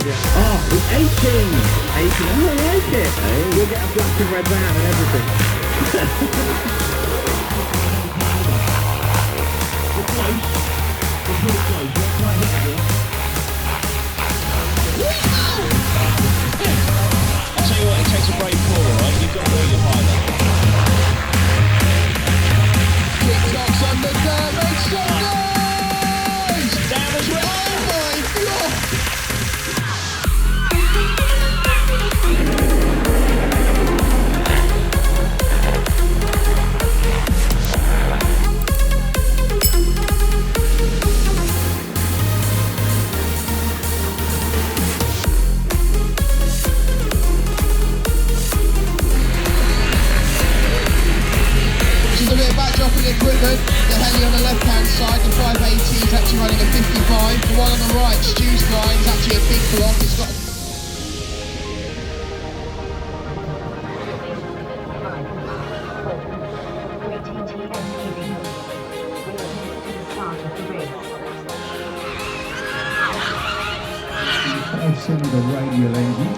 Oh, it's 18! 18, I like it! Hey, you'll get a black and red van and everything. I'll tell you what, it takes a brave call, alright? You've got to know your pilot. TikTok's on the curve, it's so nice! Down as well! Oh my god! Equipment, the heli on the left hand side, the 580 is actually running a 55, the one on the right, Stu's flying, is actually a big block, it's got cylinder radial engine,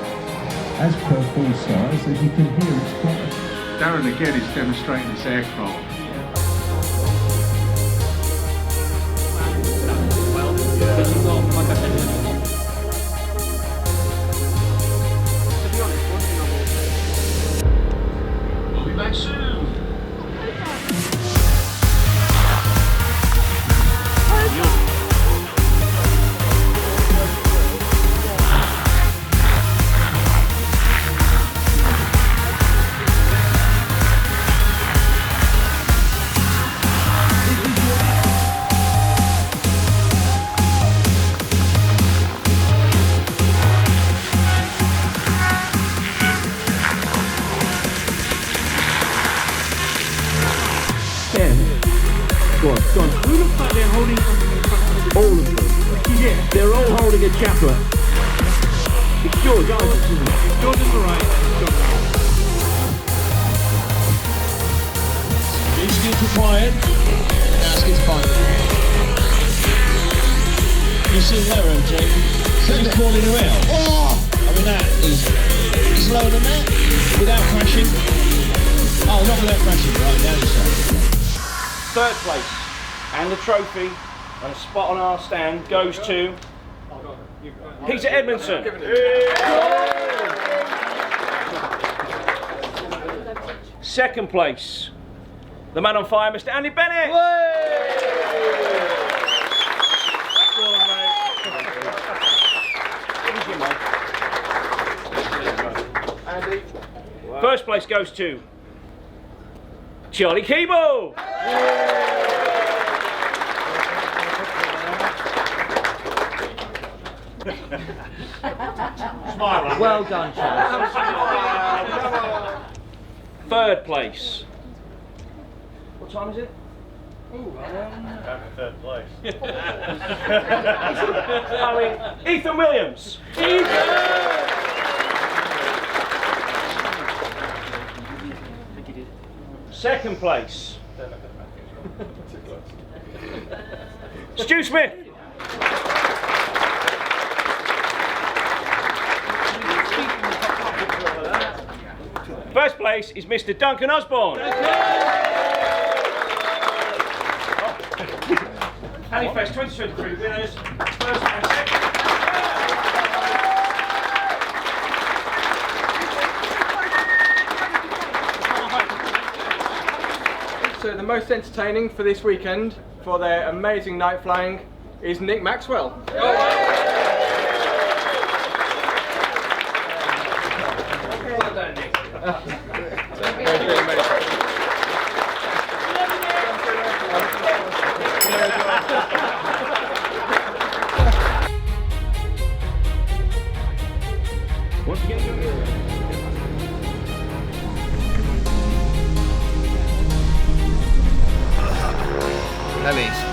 as per full size. As you can hear, it's quite. Darren again is demonstrating this aircraft. We'll be back soon. Go on. Who looks like they're holding something in front of them? All of them. Yeah. They're all holding a chaplet. It's George, isn't it? George is alright. Skid's required. Now Skid's fine. You see there, MJ? He's calling you out. Oh! I mean, that is... He's lower than that, without crashing. Oh, not without crashing, right, now you say. Third place and the trophy and a spot on our stand goes to Peter Edmondson. Second place, the man on fire, Mr. Andy Bennett. First place goes to Charlie Keeble. Well done, Charlie. Third place. What time is it? Third place. Ethan Williams. Second place. Stu Smith. First place is Mr. Duncan Osborne. Helifest 2023 winners, first and second. So the most entertaining for this weekend, for their amazing night flying, is Nick Maxwell. Well done, Nick. Once again, helis.